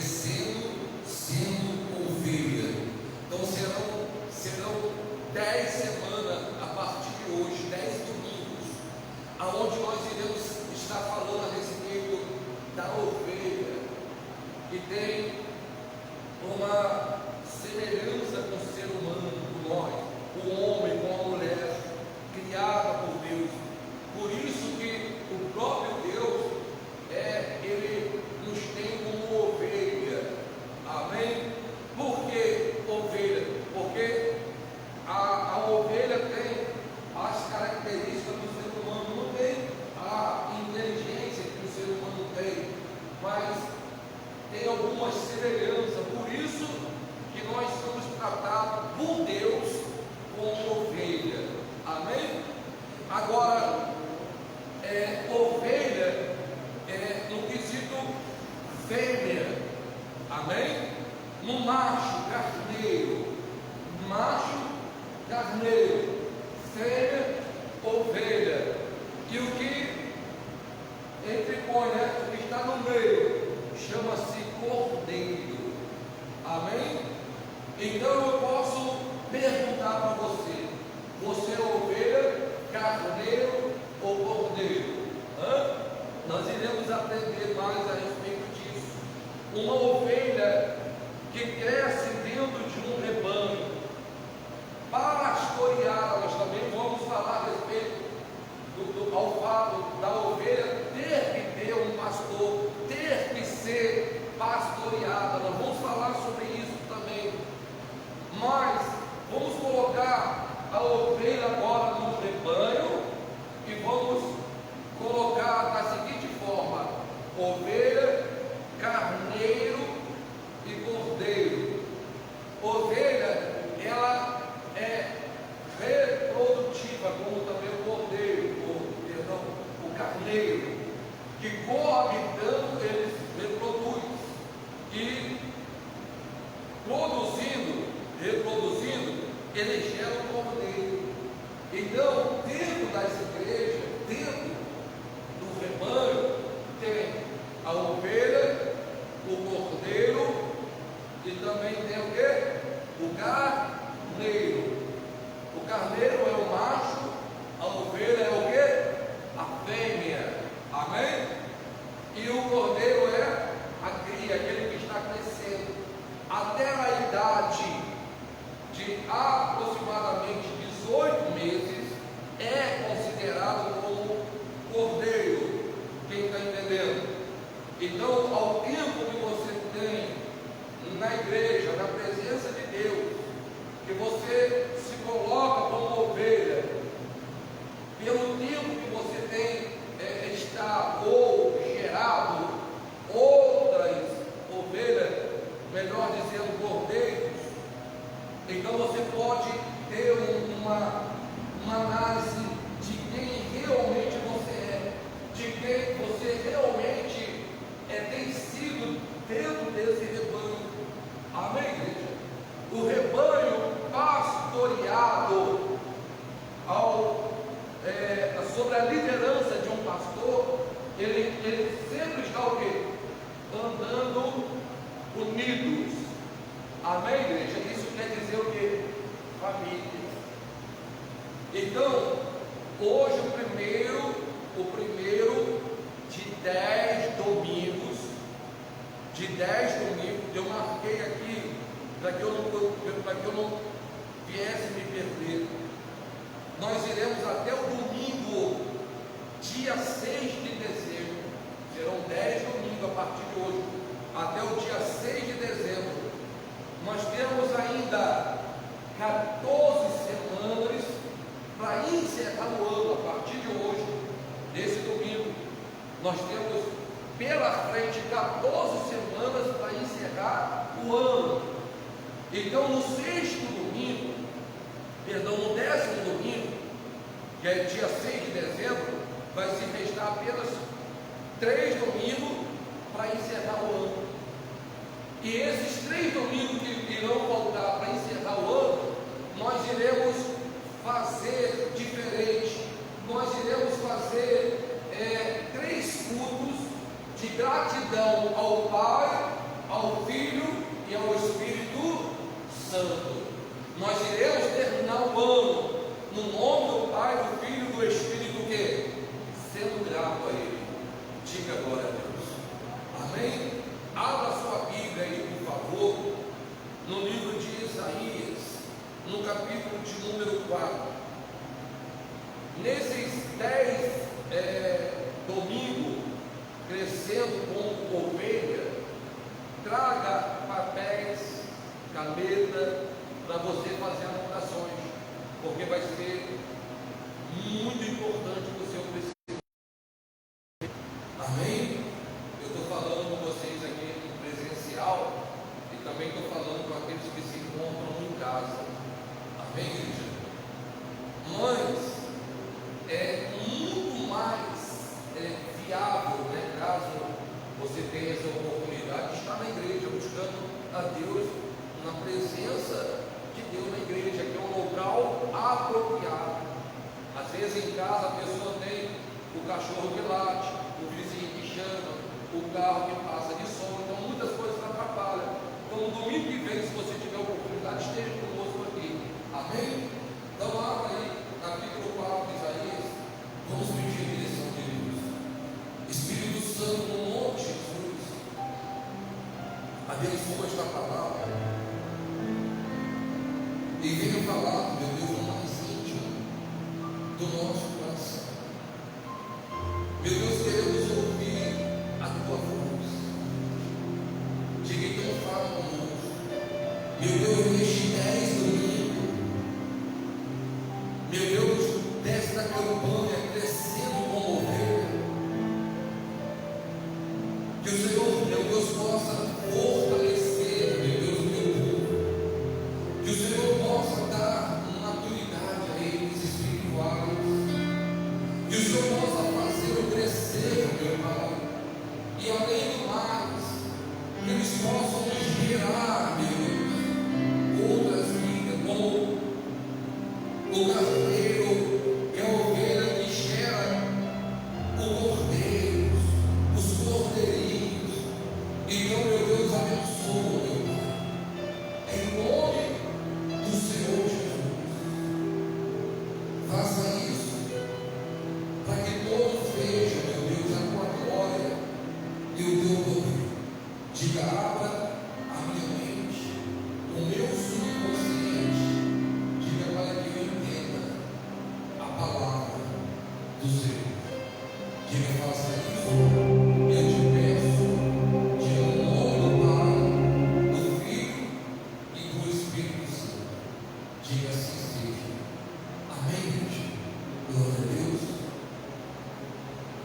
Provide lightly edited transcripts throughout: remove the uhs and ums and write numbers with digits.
crescendo, sendo ovelha. Então serão 10 semanas a partir de hoje, 10 domingos, aonde nós iremos estar falando a respeito da ovelha, que tem uma semelhança com o ser humano, com nós, o homem com a mulher, criada por Deus. Por isso que o próprio Deus, Ele nos tem como ovelha. Amém? Por que ovelha? Porque a ovelha tem as características do ser humano, não tem a inteligência que o ser humano tem, mas tem algumas semelhanças. Por isso que nós somos tratados por Deus como ovelha. Amém? Agora, ovelha no quesito fêmea. Amém? No macho, carneiro. Macho, carneiro. Fêmea, ovelha. E o que entrepõe, o que está no meio, chama-se cordeiro. Amém? Então eu posso perguntar para você: você é ovelha, carneiro ou cordeiro? Nós iremos aprender mais a respeito disso. Uma ovelha que cresce dentro de um rebanho, pastoreada. Nós também vamos falar a respeito ao fato da ovelha ter que ter um pastor, ter que ser pastoreada. Nós vamos falar sobre isso também. Mas vamos colocar a ovelha agora no rebanho e vamos colocar da seguinte forma: ovelha, carneiro e cordeiro. Ovelha, ela é reprodutiva, como também o cordeiro, o carneiro, que coabitando eles reproduz, e reproduzindo, ele gera um cordeiro. Então, dentro das igrejas, dentro do rebanho, tem a ovelha, o cordeiro e também tem o que? O carneiro. O carneiro é o macho, a ovelha é o que? A fêmea. Amém? E o cordeiro é a cria, aquele que está crescendo. Até a idade de aproximadamente 18 meses é considerado como cordeiro. Quem está entendendo? Então, ao tempo que você tem na igreja, na presença de Deus, que você se coloca como ovelha, pelo tempo que você tem está ou gerado outras ovelhas, melhor dizendo, cordeiros, então você pode ter uma análise de quem realmente você é, de quem você realmente tem sido dentro desse rebanho. Amém, igreja? O rebanho pastoreado sobre a liderança de um pastor, ele sempre está o quê? Andando unidos. Amém, igreja? Isso quer dizer o quê? Família. Então, hoje o primeiro de 10 domingos, eu marquei aqui para que eu não viesse me perder. Nós iremos até o domingo, dia 6 de dezembro, serão 10 domingos a partir de hoje, até o dia 6 de dezembro. Nós temos ainda 14 semanas para encerrar o ano. A partir de hoje, desse domingo, nós temos pela frente 14 semanas para encerrar o ano. Então, no 10º domingo, que é dia 6 de dezembro, vai se restar apenas 3 domingos para encerrar o ano. E esses 3 domingos que irão voltar para encerrar o ano, nós iremos fazer diferente. Nós iremos fazer 3 cultos de gratidão ao Pai, ao Filho e ao Espírito Santo. Nós iremos terminar o ano no nome do Pai, do Filho e do Espírito, que sendo grato a Ele. Diga glória a Deus. Amém? Abra sua Bíblia aí, por favor, no livro de Isaías, no capítulo de número 4. Nesses 10 domingos, crescendo como ovelha, traga papéis, caneta, para você fazer anotações, porque vai ser muito importante para o seu crescimento. Amém? Eu estou falando com vocês aqui no presencial e também estou falando com aqueles que se encontram em casa. Amém, igreja? Mas é muito mais viável, né, caso você tenha essa oportunidade de estar na igreja, buscando a Deus, na presença de Deus na igreja, que é um local apropriado. Às vezes em casa a pessoa tem o cachorro que late, o vizinho que chama, o carro que passa de som, então muitas coisas atrapalham. Então no domingo que vem, se você tiver oportunidade, esteja conosco aqui. Amém? Então abra aí, capítulo 4 de Isaías. Vamos pedir a direção de Deus. Espírito Santo, no nome de Jesus, abençoa esta palavra e venha falar, meu Deus, no mais íntimo do nosso coração. Meu Deus, queremos ouvir a tua voz. Diga então, fala conosco. Meu Deus, neste 10 domingos, meu Deus, desta campanha crescendo como ovelha, que o Senhor, meu Deus, possa fortalecer, meu Deus, o teu povo, que o Senhor possa dar maturidade a eles espirituais, que o Senhor possa fazê-lo crescer, meu Pai, e além do mais, que eles possam gerar, meu Deus, outras vidas, como o carneiro, que é a ovelha que gera o cordeiro, os cordeirinhos. Então, meu Deus, abençoa, meu Pai, em nome do Senhor Jesus. Faça isso, para que todos vejam, meu Deus, a tua glória e o teu poder. Diga, abra a minha mente, o meu subconsciente, diga para que eu entenda a palavra do Senhor. Diga, faça isso. Eu te peço, diga o nome do Pai, do Filho e do Espírito Santo. Diga, assim seja. Amém, gente? Glória a Deus.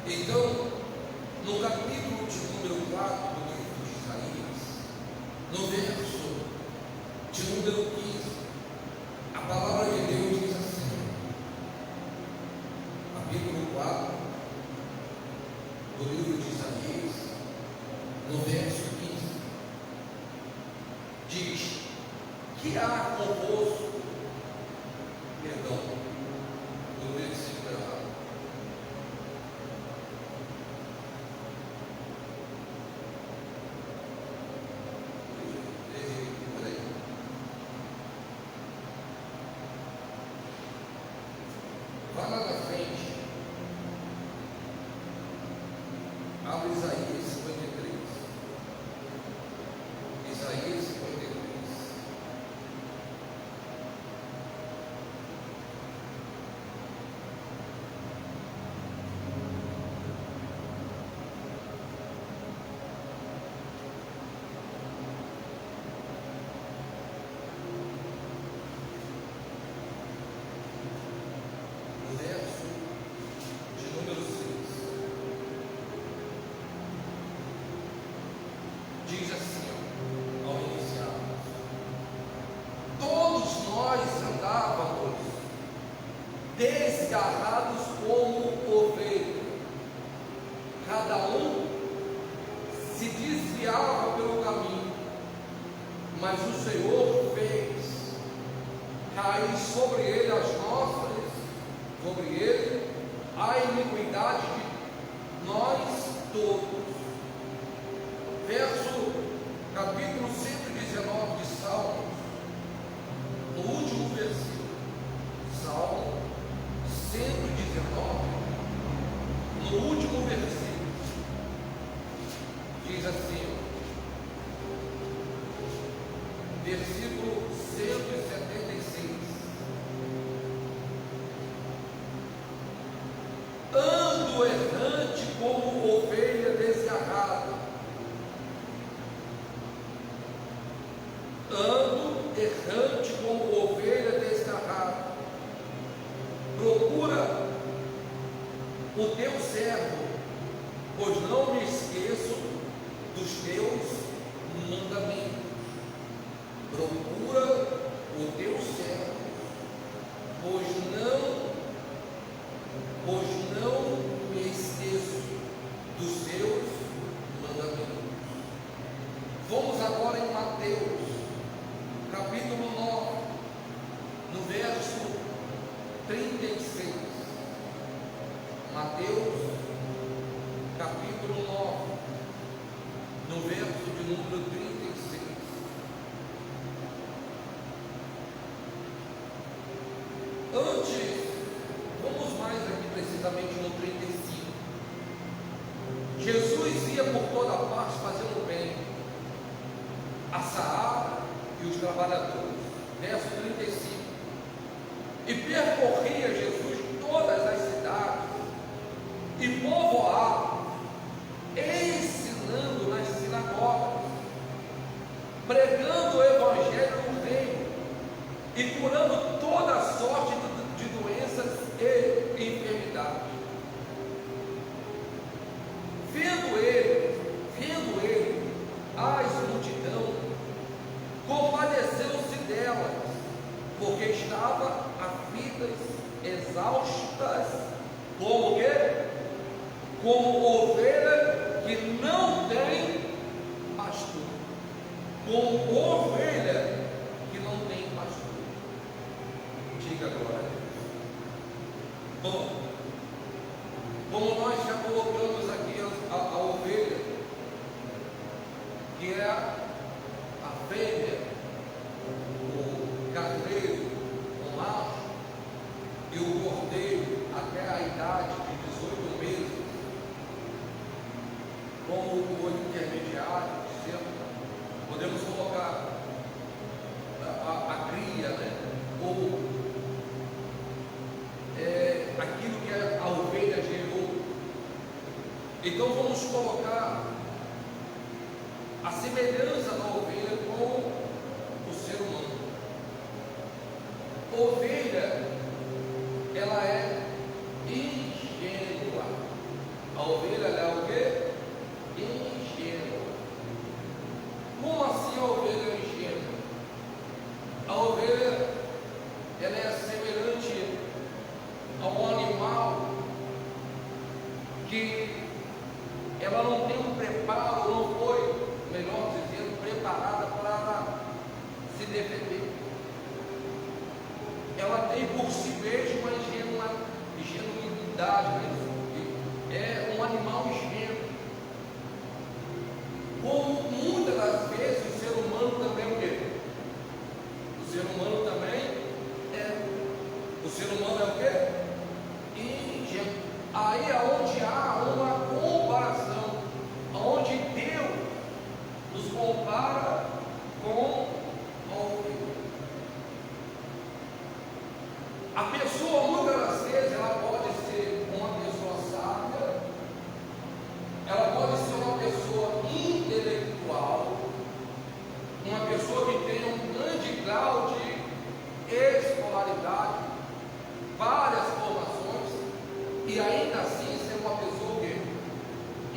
Então, no capítulo de número 4 do livro de Isaías, no verso de número 15, a palavra de Deus diz assim, capítulo 4 do livro de Isaías, no verso 15, diz: que há convosco, perdão, do versículo errado. Peraí. Vai lá na frente. Abre Isaías 53. Isaías 53. O verso de número 6 diz assim, ó, ao iniciar: todos nós andávamos desgarrados como ovelha, cada um se desviava pelo caminho, mas o Senhor fez cair sobre ele a iniquidade de nós todos. Verso capítulo 119 de Salmos, no último versículo, Salmo 119, no último versículo, diz assim, versículo 176: ando errante como ovelha desgarrada, ando errante como ovelha desgarrada, procura o teu servo, pois não me esqueço dos teus mandamentos. Procura o teu servo, pois não me esqueço dos teus mandamentos. Vamos agora em Mateus, capítulo 9, no verso 36. Mateus, capítulo 9, no verso de número 36. Antes, vamos mais aqui precisamente no 35. Jesus ia por toda parte fazendo bem a Saara e os trabalhadores. Verso 35. E percorria Jesus todas as cidades e povoados, ensinando nas sinagogas, pregando o evangelho do reino e curando toda sorte de doenças e enfermidades. Vendo ele as multidão, compadeceu-se delas, porque estava aflitas, exaustas, como o quê? Como ovelha que não tem pastor. Como ovelha que não tem pastor. Diga agora. Bom, como nós já colocamos aqui a ovelha, que é a fêmea, o carneiro, o macho, e o cordeiro até a idade de 18 meses, como o intermediário, podemos colocar a cria, né? Ou aquilo que a ovelha gerou. Então vamos colocar a semelhança da ovelha com o ser humano. Ovelha, ela é ingênua. A ovelha, ela é o quê? Ingênua. Como assim a ovelha é ingênua? A ovelha, ela é semelhante a um animal que ela não tem um preparo, não foi, melhor dizendo, preparada para se defender. Ela tem por si mesma uma ingenuidade, é um animal ingênuo. Como muitas das vezes o ser humano também é o quê? O ser humano também é. O ser humano é o quê? Ingênuo. Aí é onde há uma comparação, onde Deus nos compara com a ovelha. A pessoa, muitas das vezes, ela pode ser uma pessoa sábia, ela pode ser uma pessoa intelectual, uma pessoa que tem um grande grau de escolaridade, várias formações, e ainda assim ser uma pessoa que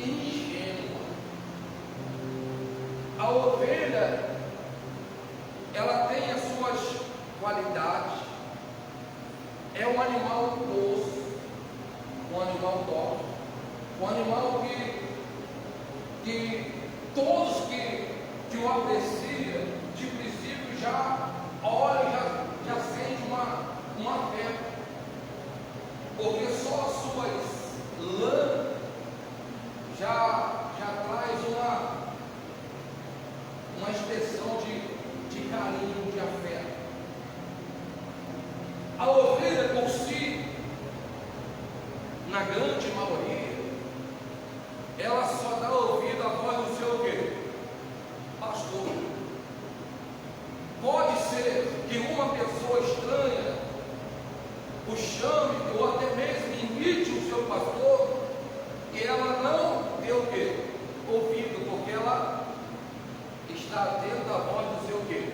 ingênua. A ovelha, ela tem as suas qualidades. É um animal doce, um animal dócil, um animal que todos que o apreciam, de princípio já olha, já sente uma fé, porque só as suas lãs já traz ela só dá ouvido à voz do seu quê? Pastor. Pode ser que uma pessoa estranha o chame ou até mesmo imite o seu pastor e ela não dê o quê? Ouvido, porque ela está atenta à voz do seu quê?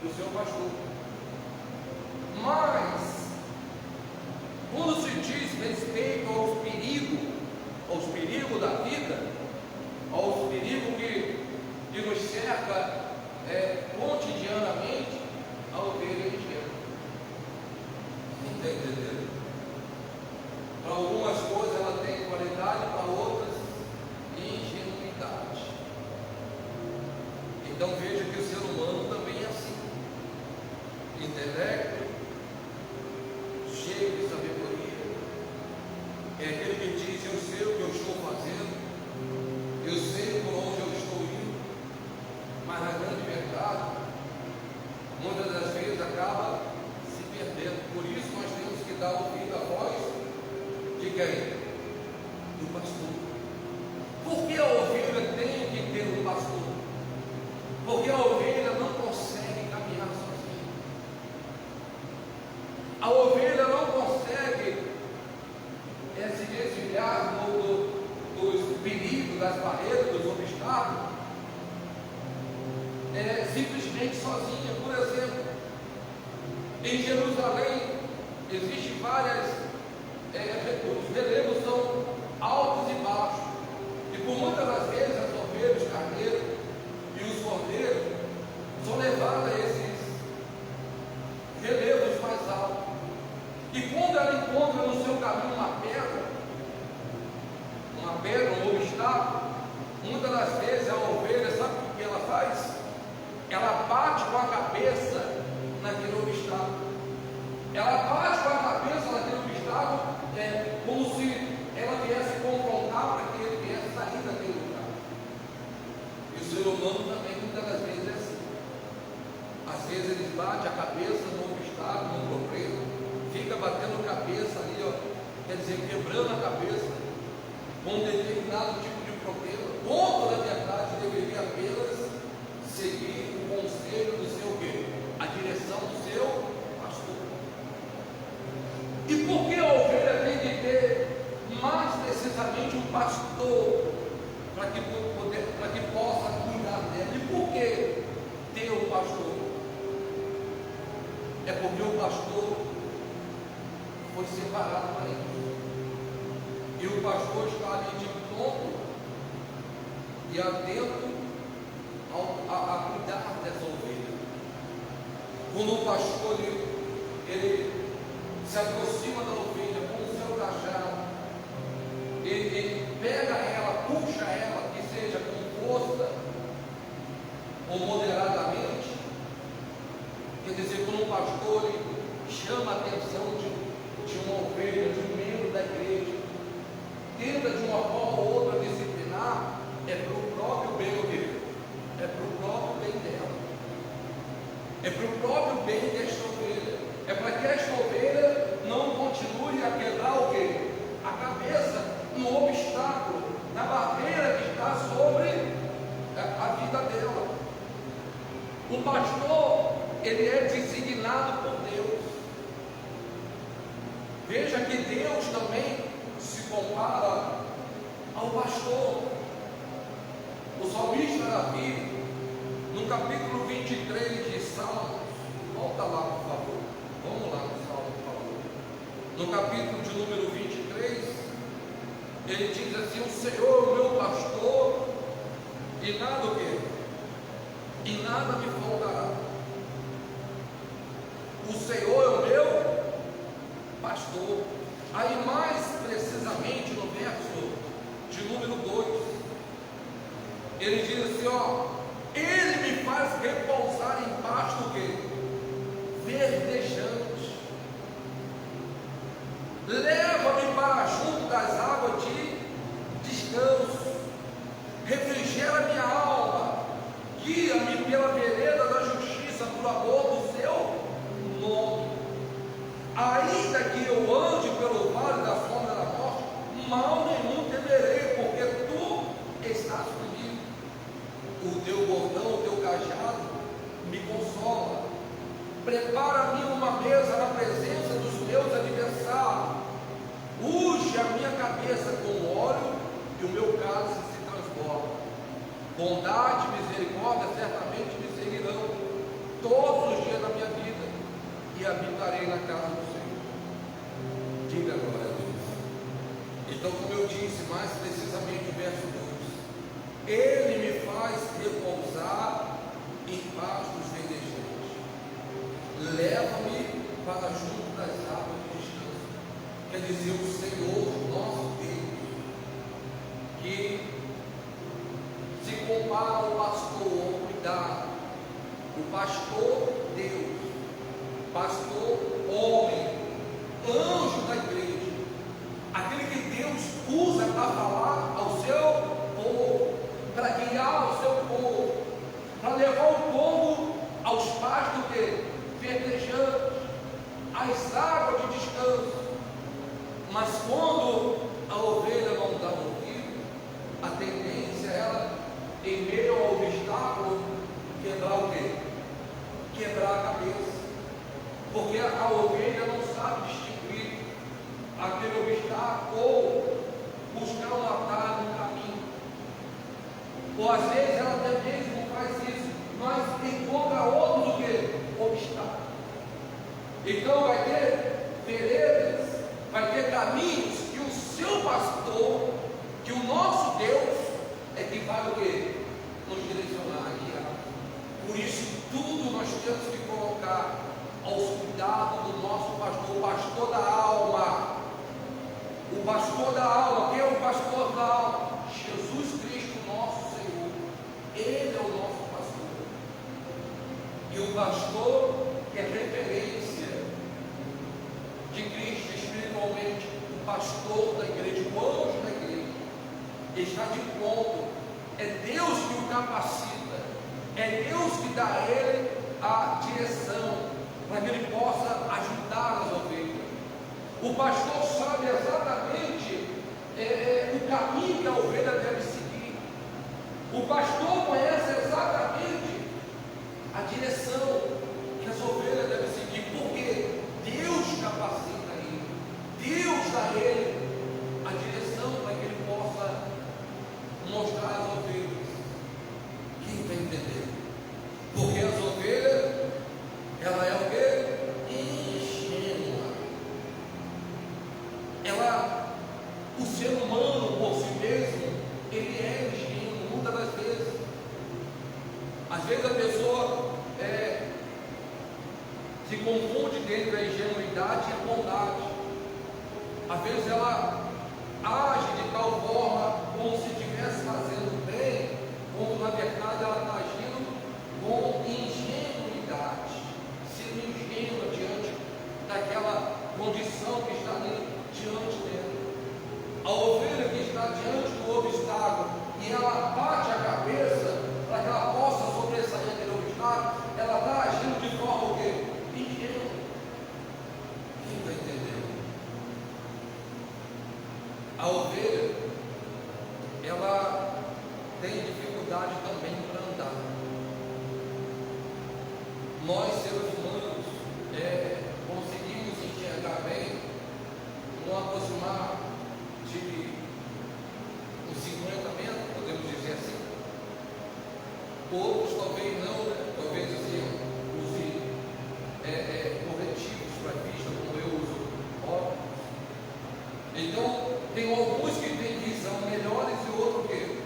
Do seu pastor. Mas quando se diz respeito aos perigos da vida, aos perigos que nos cerca cotidianamente, a ovelha é ligeira. Está entendendo? Para algumas coisas ela tem qualidade, para outras ingenuidade. Então veja que o ser humano também é assim. Intelecto, cheio de sabedoria, é aquele que diz: eu sei o que eu estou fazendo, eu sei por onde eu estou indo, mas na grande verdade, muitas das vezes acaba se perdendo. Por isso nós temos que dar ouvido à voz de quem? Do pastor. Por que a ovelha tem que ter um pastor? Porque a ovelha não consegue caminhar sozinha. A ovelha não consegue se desviar dos perigos, das barreiras, dos obstáculos, simplesmente sozinha. Por exemplo, em Jerusalém existem várias, os relevos são altos e baixos, e por muitas das vezes as ovelhas, os carneiros e os cordeiros são levados a esses relevos mais altos. E quando ela encontra no seu caminho uma pedra, um obstáculo, muitas das vezes a ovelha, sabe o que ela faz? Ela bate com a cabeça naquele obstáculo. Ela bate com a cabeça naquele obstáculo, como se ela viesse confrontar para que ele viesse sair daquele lugar. E o ser humano também muitas das vezes é assim. Às vezes eles batem a cabeça no obstáculo, no problema, fica batendo cabeça ali, quer dizer, quebrando a cabeça com um determinado tipo de problema, quando na verdade deveria apenas seguir o conselho do seu quê? A direção do seu pastor. E por que a ovelha tem que ter mais precisamente um pastor para que possa cuidar dela? E por que ter um pastor? É porque o pastor foi separado para isso. E o pastor está ali de pronto e atento a cuidar dessa ovelha. Quando o pastor ele se aproxima da ovelha com o seu cajado, ele pega ela, puxa ela, que seja com força ou moderadamente. Quer dizer, quando o pastor ele chama a atenção de uma ovelha, de um membro da igreja, tenta de uma forma ou outra disciplinar, é para o próprio bem dele, é para o próprio bem dela, é para o próprio bem desta ovelha, é para que esta ovelha não continue a quebrar o quê? A cabeça no obstáculo, na barreira que está sobre a vida dela. O pastor, ele é designado por Deus. Veja que Deus também se compara ao pastor. O salmista Davi, no capítulo 23 de Salmos, volta lá por favor, vamos lá no Salmo, por favor. No capítulo de número 23, ele diz assim: o Senhor é o meu pastor, e nada o quê? E nada me faltará. O Senhor é o meu pastor. Aí mais precisamente no verso de número 2, ele diz assim, ele me faz repousar em pasto o quê? Verdejante, leva-me para junto das águas de descanso, refrigera minha alma, guia-me pela vereda da justiça, por amor do seu nome. Ainda que eu ande pelo vale da sombra da morte, mal nenhum temerei, porque bondade e misericórdia certamente me seguirão todos os dias da minha vida, e habitarei na casa do Senhor. Diga glória a Deus. Então, como eu disse, mais precisamente o verso 2: Ele me faz repousar em pastos verdejantes, leva-me para junto das águas de descanso. Quer dizer, o Senhor, nosso Deus, que se compara ao pastor, ao cuidado, o pastor Deus, pastor homem, anjo da igreja, aquele que Deus usa para falar ao seu povo, para guiar o seu povo, para levar o povo aos pastos verdejantes, às águas de descanso. Mas quando a ovelha não dá ouvido, a tendência é ela, em meio ao obstáculo, quebrar o quê? Quebrar a cabeça. Porque a ovelha não sabe distinguir aquele obstáculo ou buscar um atalho no caminho. Ou às vezes ela até mesmo faz isso, mas encontra outro do que obstáculo. Então vai ter veredas, vai ter caminhos que o seu pastor, que o nosso Deus é que vai o quê? Nos direcionar e guiar. Por isso tudo nós temos que colocar aos cuidados do nosso pastor, o pastor da alma. O pastor da alma. Quem é o pastor da alma? Jesus Cristo, nosso Senhor. Ele é o nosso pastor. E o pastor que é referência de Cristo espiritualmente, o pastor da igreja, o anjo da igreja, está de ponto. É Deus que o capacita, é Deus que dá a ele a direção, para que ele possa ajudar as ovelhas. O pastor sabe exatamente o caminho que a ovelha deve seguir. O pastor conhece exatamente a direção que as ovelhas devem seguir, porque Deus capacita ele, Deus dá a ele a direção para que ele possa mostrar às ovelhas. Quem vai entender? Porque as ovelhas, ela é o que? Ingênua. O ser humano por si mesmo, ele é ingênuo muitas das vezes. Às vezes a pessoa se confunde entre a ingenuidade e a bondade. Às vezes ela age de tal forma como se estivesse fazendo bem, quando na verdade ela está agindo com ingenuidade, sendo ingênua diante daquela condição que está ali diante dela. A ovelha que está diante do obstáculo e ela bate a cabeça para que ela possa sobressair aquele obstáculo, ela está agindo de forma o quê? Ingênua. Quem está entendendo? A ovelha, ela tem dificuldade também para andar. Nós, seres humanos, conseguimos enxergar bem no aproximar de uns 50 metros, podemos dizer assim. Outros talvez não, né? Talvez assim, use corretivos para a vista, como eu uso óculos. Então, tem alguns que têm visão melhores e outros que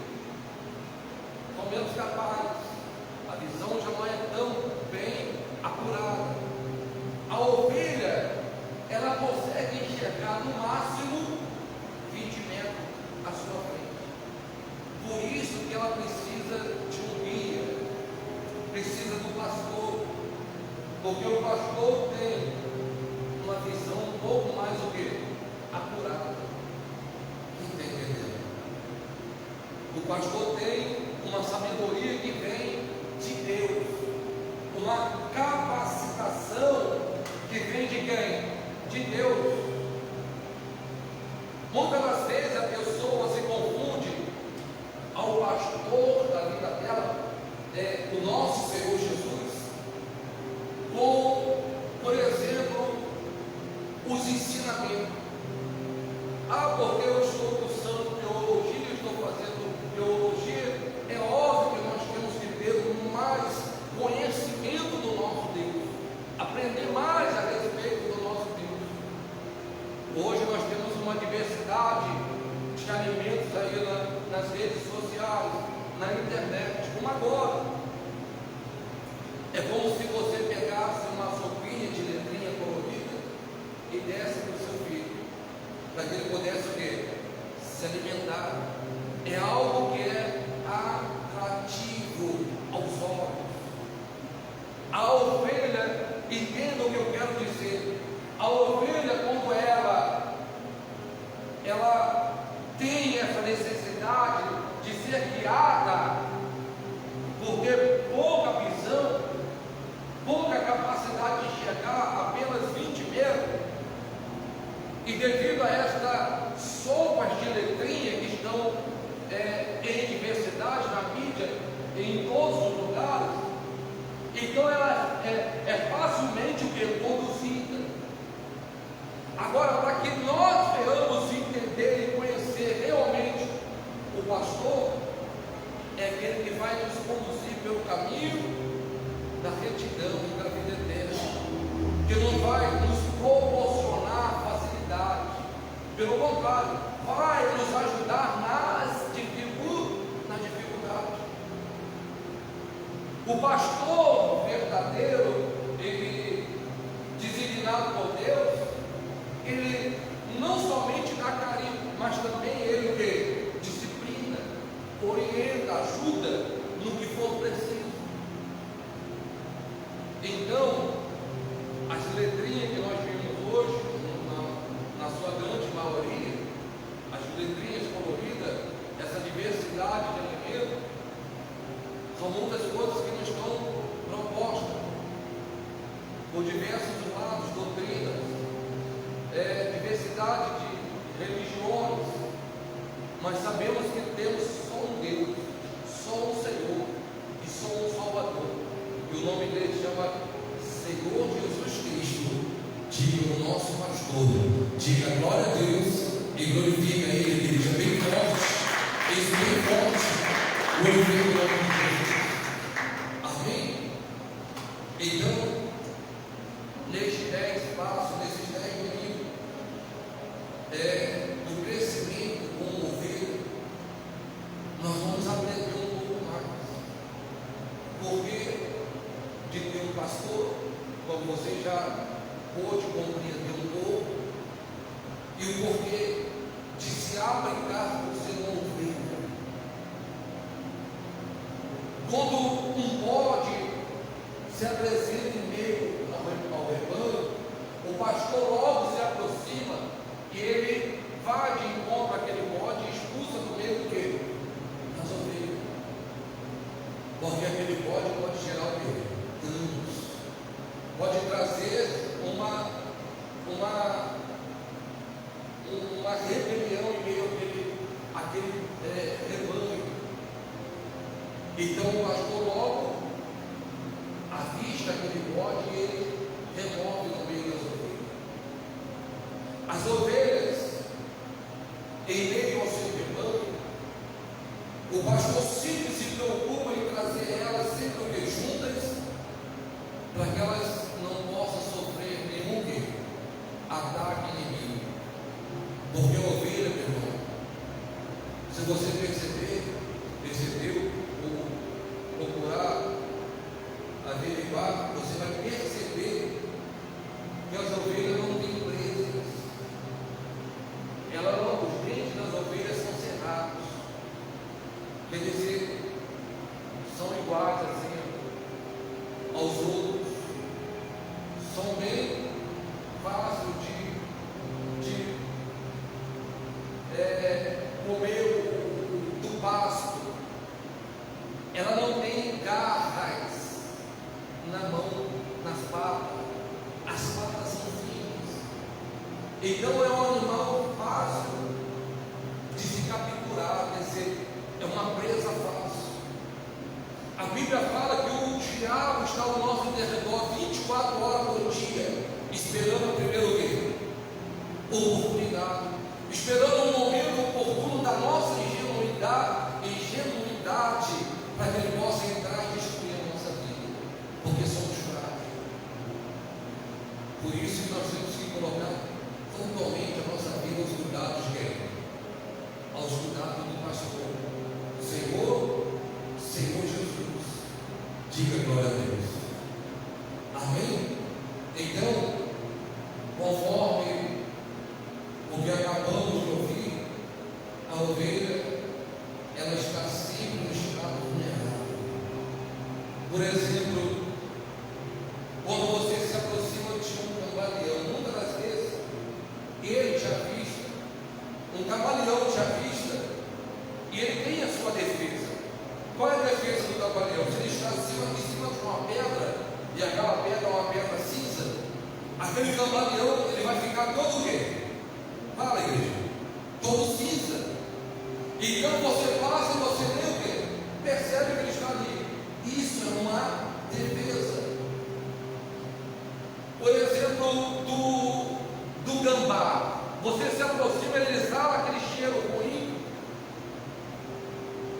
são menos capazes. A visão já não é tão bem apurada. A ovelha, ela consegue enxergar no máximo 20 metros à sua frente. Por isso que ela precisa de um guia, precisa do pastor, porque o pastor tem uma visão um pouco mais o quê? Apurada. Quem está entendendo? O pastor tem uma sabedoria que vem de Deus, uma capacitação que vem de quem? De Deus. Muitas das vezes a pessoa se confunde ao pastor da vida dela, o nosso Senhor Jesus, com, por exemplo, os ensinamentos. Porque eu estou cursando teologia, estou fazendo teologia, é óbvio aí nas redes sociais, na internet, como agora. É como se você pegasse uma sopinha de letrinha colorida e desse para o seu filho, para que ele pudesse o quê? Se alimentar. É algo que é atrativo aos olhos. A ovelha, entenda o que eu quero dizer, a ovelha, quando ela tem essa necessidade de ser guiada, porque pouca visão, pouca capacidade de enxergar, apenas 20 metros, e devido a estas sopas de letrinha que estão em diversidade na mídia, em todos os lugares, então ela é facilmente conduzida. Agora, para que nós venhamos entender e conhecer realmente o pastor, é aquele que vai nos conduzir pelo caminho da retidão e da vida eterna, que não vai nos proporcionar facilidade, pelo contrário, vai nos ajudar na dificuldade. O pastor verdadeiro, ele designado por Deus, ele não somente dá carinho, mas também ele disciplina, orienta, ajuda no que for preciso. Então, as letrinhas que nós vimos hoje, na sua grande maioria, as letrinhas coloridas, essa diversidade de alimentos, são muitas coisas que nos estão propostas por diversos lados, doutrinas, diversidade de religiões, mas sabemos que temos só um Deus, só um Senhor e só um Salvador, e o nome dele chama Senhor Jesus Cristo. Diga o nosso pastor, diga glória a Deus e glorifica Ele, igreja, bem forte, isso bem forte, glorifica o nome de Jesus. Amém? Então, nesses 10 passos, nesses 10 domingos, do crescimento como ovelha, nós vamos aprender um pouco mais. Porque de ter um pastor, como você já pôde compreender um pouco, e o porquê de se aplicar por ser uma ovelha. Quando um bode se apresenta em meio ao rebanho, o pastor logo se aproxima e ele vai de encontro àquele bode e expulsa do meio do quê? Das ovelhas. Porque aquele bode pode gerar o quê? Danos. Pode trazer uma rebelião em meio àquele rebanho. Então o pastor logo avista aquele bode e ele remove no meio das ovelhas. As ovelhas, em meio ao seu rebanho, o pastor sempre se preocupa em trazer elas sempre juntas, para que elas não possam sofrer nenhum ataque inimigo. Porque a ovelha, meu irmão, se você percebeu, ou procurar averiguar, você vai perceber que as ovelhas não têm presas. Os dentes das ovelhas são cerrados. Quer dizer, são iguais assim aos outros. São bem fáceis de comer do pasto. Ela não tem garras na mão, nas patas. As patas são finas. Então é um animal fácil de se capturar, quer dizer, é uma presa fácil. A Bíblia fala que o diabo está ao nosso derredor 24 horas por dia, esperando o primeiro quê? Oportunidade, esperando um momento oportuno da nossa ingenuidade, para que ele possa entrar e destruir a nossa vida, porque somos fracos. Por isso que nós temos que colocar totalmente a nossa vida aos cuidados de quem? Aos cuidados do Diga glória a Deus. Amém? Então, conforme o que acabamos de ouvir, a ovelha, ela está sempre no estado vulnerável. Por exemplo, quando você se aproxima de um camaleão, muitas das vezes ele te avista, um camaleão te avista, e ele tem a sua defesa. Qual é a defesa do camaleão? Se ele está em cima de uma pedra, e aquela pedra é uma pedra cinza, aquele camaleão, ele vai ficar todo o quê? Fala, igreja, todo cinza. E quando você passa, você vê o quê? Percebe que ele está ali. Isso é uma defesa. Por exemplo, do gambá, você se aproxima, ele exala aquele cheiro ruim,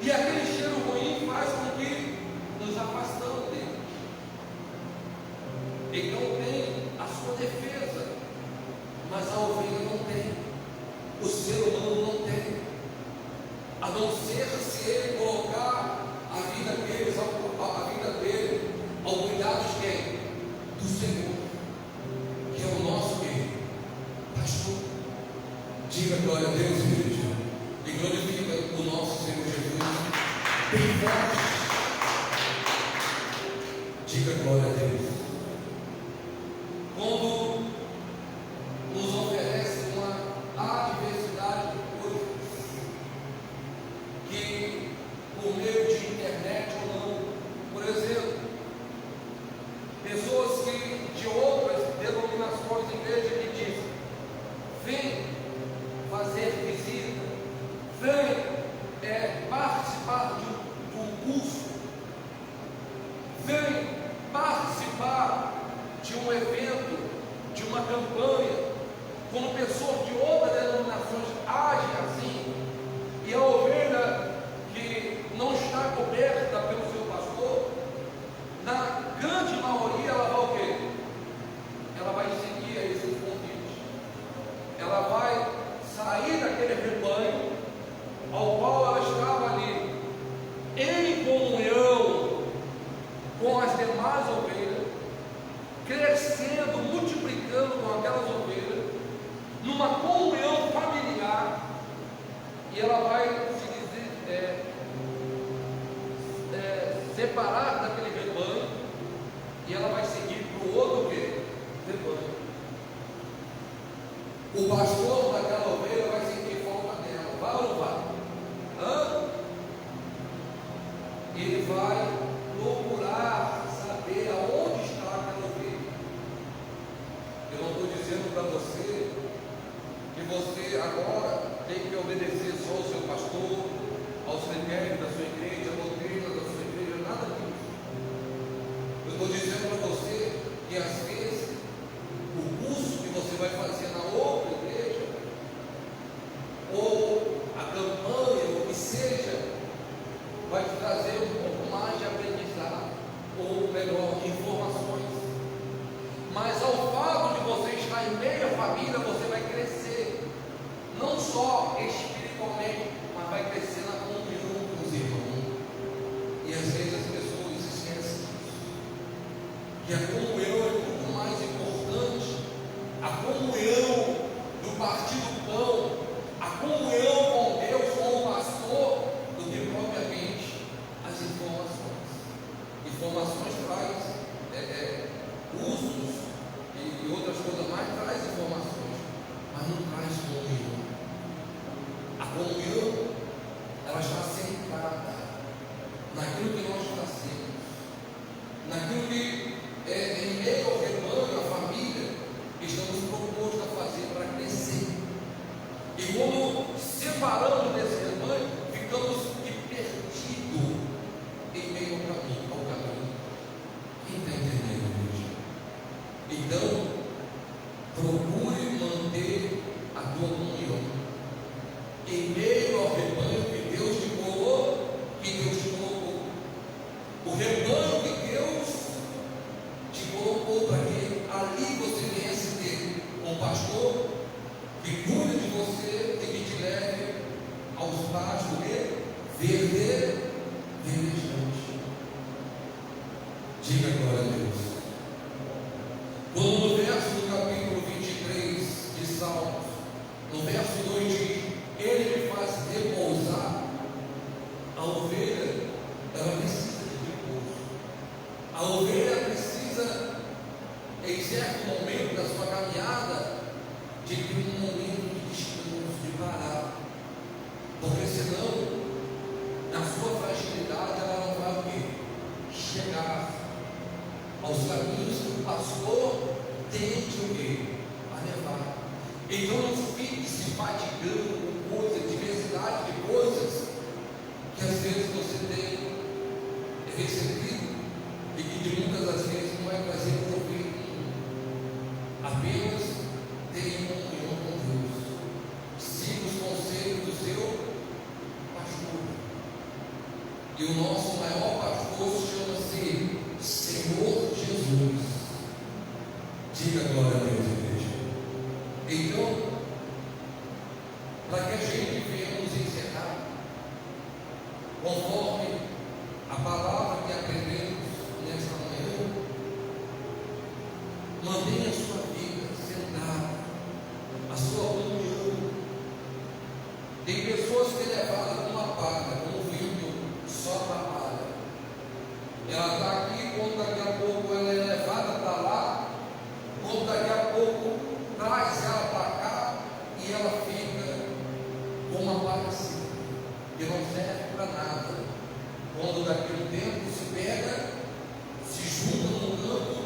e aquele cheiro ruim faz com que nos afastamos dele. Então tem a sua defesa, mas a ovelha não tem, o ser humano não tem, a não ser se ele colocar a vida dele ao cuidado de quem? Do Senhor, que é o nosso pastor. Diga glória a Deus, igreja, e glorifica o nosso Senhor Jesus bem forte. Diga glória a Deus. Quando nos oferece uma adversidade de coisas que, por meio de internet ou não, por exemplo, pessoas de outras denominações, igreja, que dizem: vem fazer visita, vem participar de um curso, vem participar de um evento, de uma campanha. Quando pessoas de outras denominações agem assim, e a ovelha que não está coberta pelo seu pastor, na grande maioria ela vai o quê? Ela vai seguir a esses convites, ela vai sair daquele rebanho ao qual ela estava ali em comunhão com as demais ovelhas, crescendo, multiplicando com aquelas ovelhas, numa comunhão familiar, e ela vai separar daquele rebanho, e ela vai seguir para o outro quê? Rebanho. O pastor daquela ovelha vai sentir falta dela, vai ou não vai? Ele vai procurar saber aonde está aquela ovelha. Eu não estou dizendo para você que você agora tem que obedecer só ao seu pastor, aos critérios da sua igreja, à doutrina da sua igreja, nada disso. Eu estou dizendo para você que às vezes o curso que você vai fazer na outra igreja, ou a campanha, ou o que seja, vai te trazer um pouco mais de aprendizado, ou melhor, informações. Mas ao fato de você estar em meio à família, você vai crescer, não só espiritualmente, mas vai crescer na comunhão com os irmãos. E às vezes as pessoas esquecem disso, que a comunhão é muito mais importante, a comunhão do partir do pão, a comunhão com Deus, com o pastor, do que propriamente as informações. Informações traz usos e outras coisas mais, traz informações, mas não traz comunhão. A comunhão, ela está sentada naquilo que nós fazemos, naquilo que em meio ao rebanho, a família, estamos propostos a fazer para crescer. E quando separamos desse rebanho, ficamos perdidos em meio ao caminho. Quem está entendendo, igreja? Então, procure manter a tua comunhão em meio ao rebanho que Deus te colocou, o rebanho que Deus te colocou para que ali você viesse ter um pastor que cuide de você e que te leve aos pastos verdejante. Diga glória a Deus. Quando no verso do capítulo 23 de Salmos, no verso 2 diz: Ele me faz repousar. A ovelha, ela precisa de repouso. A ovelha precisa, em certo momento da sua caminhada, de ter um momento de descanso, de parar. Porque senão, na sua fragilidade, ela não vai o quê? Chegar aos caminhos que o pastor tende o quê? A levar. Então não fique se fatigando com coisas, diversidade de coisas que às vezes você tem recebido e que muitas das vezes não vai trazer proveito nenhum. Apenas tenha comunhão com Deus. Siga os conselhos do seu pastor. E o nosso maior pastor chama-se Senhor Jesus. Diga glória a Deus, igreja. Então, para que a gente venha nos encerrar, conforme a palavra que aprendemos nesta manhã, mantenha a sua vida sentada, a sua comunhão. Tem pessoas que é levada com uma palha, como o vinho, só para a palha. Ela está aqui, quando daqui a pouco ela é levada para lá, quando daqui a pouco traz ela para cá, e ela fica com uma palha assim, que não serve para nada. Quando daqui a um tempo se pega, se junta num canto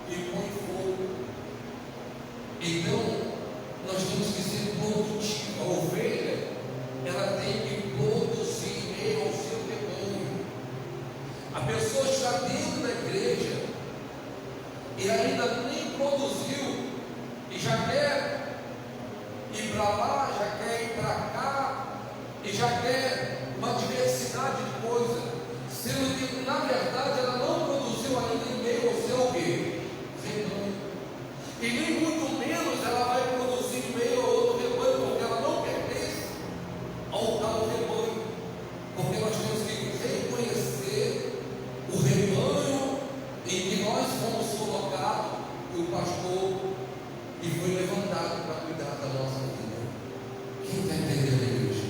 e põe fogo. Então, nós temos que ser produtivos. A ovelha, ela tem que produzir em meio ao seu rebanho. A pessoa está dentro da igreja e ainda nem produziu e já quer ir para lá, já quer ir para cá e já quer uma diversidade de coisas, sendo que na verdade ela não produziu ainda em meio ao seu quê? Rebanho. E nem muito menos ela vai produzir em meio ao outro rebanho, porque ela não pertence ao tal rebanho. Porque nós temos que reconhecer o rebanho em que nós fomos colocados, e o pastor que foi levantado para cuidar da nossa vida. Quem está entendendo, igreja?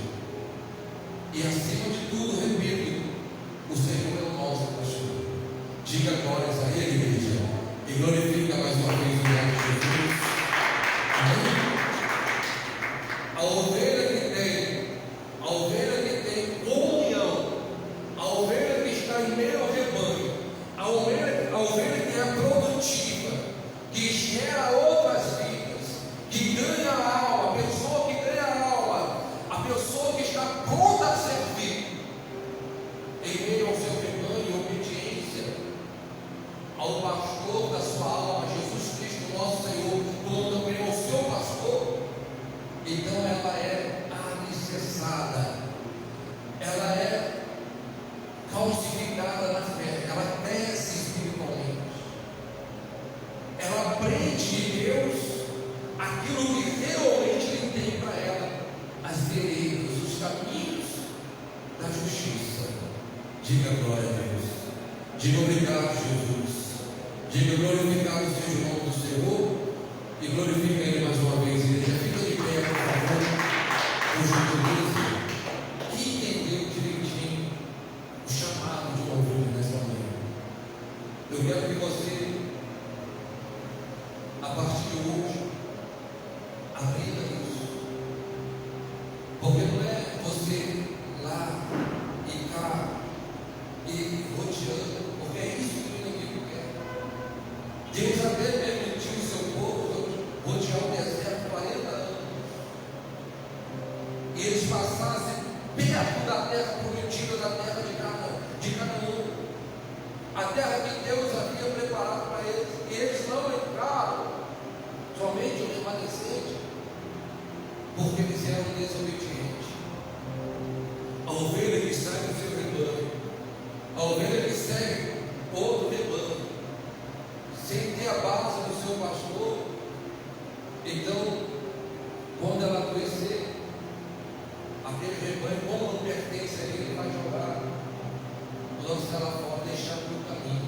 E acima de tudo, repito, o Senhor é o nosso pastor. Diga glórias a Ele, igreja, e glorifica mais uma vez o nome de Jesus. Amém? A ovelha que tem comunhão, a ovelha que está em meio ao rebanho, a ovelha que é produtiva, que gera outras vidas, que ganha a alma, a pessoa que ganha a alma, a pessoa que está pronta a servir, em meio ao seu rebanho, em obediência ao pastor da sua alma, Jesus Cristo, nosso Senhor, como também ao seu pastor. Então ela é alicerçada, ela é calcificada na fé, ela cresce espiritualmente, ela aprende de Deus aquilo que realmente Ele tem para ela, as veredas, os caminhos da justiça. Diga glória a Deus, diga obrigado, Jesus, diga glorificado seja o nome do Senhor, e glorifica Ele mais uma vez, igreja. Fica de pé, por favor, por gentileza, que entendeu direitinho o chamado de uma ovelha nesta manhã. Eu quero que você, a partir de hoje, aprenda isso, porque não é você lá e cá e rodeando, porque é isso que o inimigo quer. Deus até permitiu o seu povo rodear o deserto 40 anos, e eles passassem perto da terra prometida, da terra de Canaã, a terra que Deus havia preparado para eles, e eles não entraram, somente o remanescente, porque eles eram desobedientes. A ovelha que segue o seu rebanho, a ovelha que segue outro rebanho, sem ter a base do seu pastor, então, quando ela adoecer, aquele rebanho, como não pertence a ele, vai jogar, lança ela fora, deixar no caminho.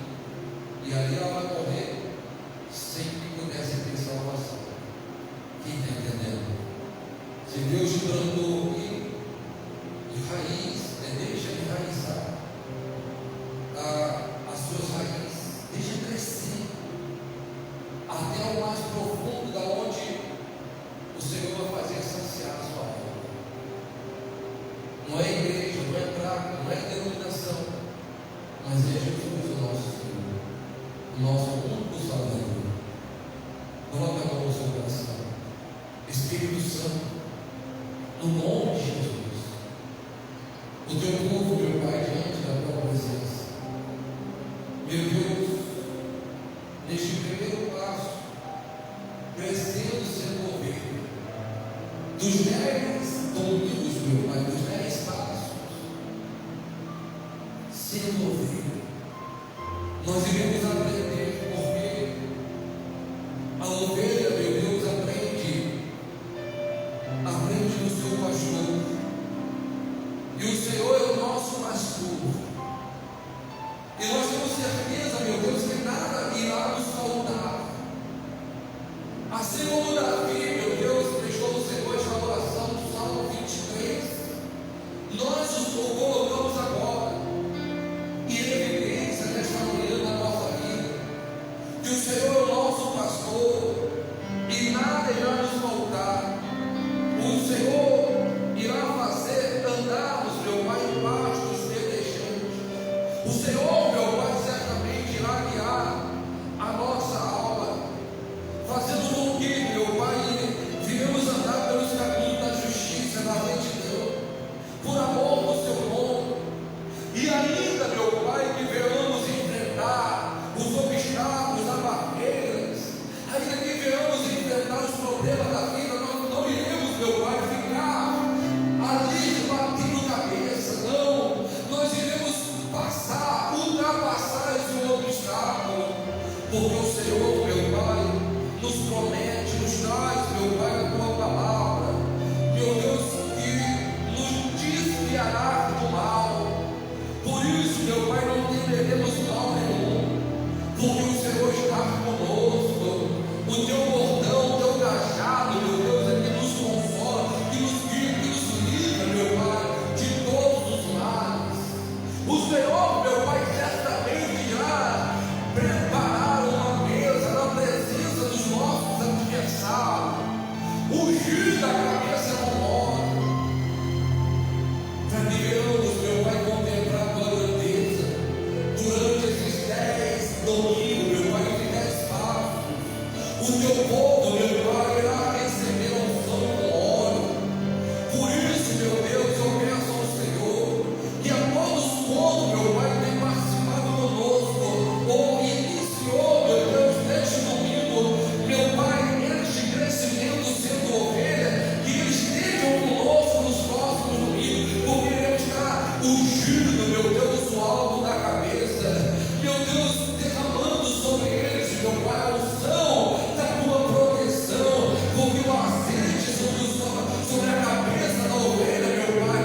Espírito Santo, no nome de Jesus. O teu povo, meu Pai, diante da tua presença, meu Deus, neste primeiro passo, crescendo, sendo ovelha, dos 10 domingos, meu Pai, dos 10 passos, sendo ovelha, nós iremos aprender, porque a ovelha, meu Deus, aprende do seu pastor, e o Senhor é o nosso pastor, e nós temos certeza, meu Deus, que nada irá nos faltar. Assim como Davi, meu Deus, prestou no Senhor esta oração do Salmo 23, nós o colocamos agora em evidência nesta manhã na nossa vida, que o Senhor é o nosso pastor e nada irá nos faltar. O Senhor irá fazer andarmos, meu Pai, em pastos verdejantes. O Senhor, meu Pai, certamente irá guiar a nossa alma, fazendo com que, meu Pai, venhamos andar pelos caminhos da justiça, da retidão, por amor do seu nome. E ainda, meu Pai, que venhamos enfrentar os obstáculos, as barreiras, ainda que venhamos enfrentar os problemas da vida, nós não iremos, meu Pai, ficar ali batendo cabeça, não. Nós iremos passar, ultrapassar esse obstáculo, porque o Senhor, meu Pai, nos promete, nos traz, meu Pai, a tua palavra, meu Deus, que nos desviará do mal. Por isso, meu Pai, não temeremos mal nenhum, porque o Senhor está conosco. O teu bordão, o teu cajado, meu Deus, é que nos consola, que nos guia, que nos livra, meu Pai, de todos os males. O Senhor, meu Pai, certamente irá preparar uma mesa na presença dos nossos adversários, ungir da cabeça com óleo, para que venhamos, meu Pai, contemplar a tua grandeza durante esses 10 domingos, meu Pai, de 10 passos. O teu povo, meu Pai, irá receber a unção com óleo. Por isso, meu Deus, eu peço ao Senhor que a todos quantos, meu Pai, tem participado conosco, ou iniciou, meu Deus, neste domingo, meu Pai, este crescimento sendo ovelha, que eles estejam conosco nos próximos domingos, porque iremos estar ungindo, meu Deus, o alto da cabeça, meu Deus, derramando sobre eles, meu Pai, a unção da tua proteção, porque o azeite sobre a cabeça da ovelha, meu Pai,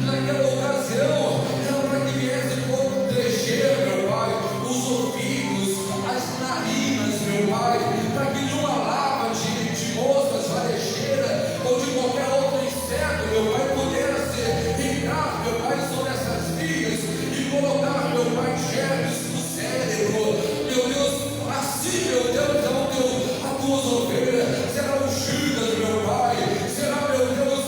naquela ocasião, era para que viesse proteger, meu Pai, os ouvidos, as narinas, meu Pai, para que nenhuma lava de moscas, varejeira ou de qualquer outro inseto, meu Pai, pudesse entrar, meu Pai, sobre essas vias e colocar, meu Pai, germes no cérebro, meu Deus, assim, meu Deus, as tuas ovelhas serão ungidas, meu Pai, serão, meu Deus,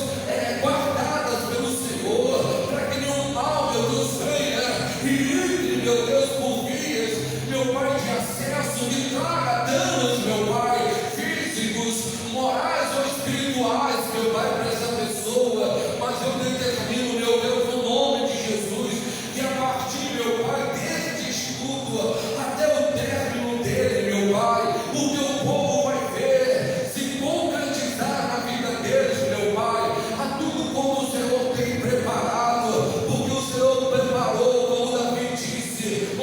guardadas pelo Senhor, para que nenhum mal, meu Deus, venha e entre, meu Deus, por vias, meu Pai, de acesso, que traga danos, meu Pai, físicos, morais ou espirituais, meu Pai, para essa pessoa. Mas eu determino, meu Deus, no nome de Jesus, que a partir, meu Pai, deste estudo até o término dele, meu Pai, o teu povo vai ver se concretizar na vida deles, meu Pai, a tudo como o Senhor tem preparado, porque o Senhor preparou, como Davi disse,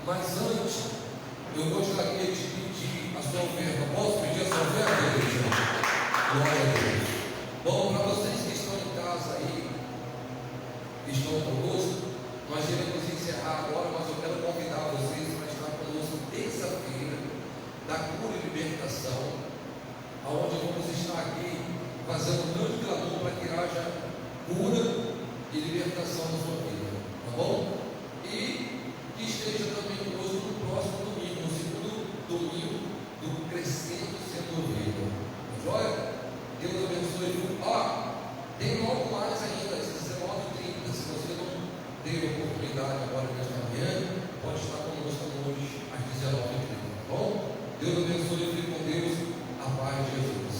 Mas antes, eu gostaria de pedir a sua oferta. Posso pedir a sua oferta, igreja? Glória a Deus. Bom, para vocês que estão em casa aí, que estão conosco, nós iremos encerrar agora, mas eu quero convidar vocês para estar conosco terça-feira, da cura e libertação, aonde vamos estar aqui fazendo um grande clamor para que haja cura e libertação na sua vida, tá bom? E que esteja também conosco no próximo domingo, no segundo domingo do Crescendo Sendo Ouvido. Tá joia? Deus abençoe. Tem logo mais ainda, às 19h30. Se você não teve oportunidade agora nesta manhã, pode estar conosco hoje às 19h30. Tá bom? Deus abençoe. Fique com Deus. A paz de Jesus.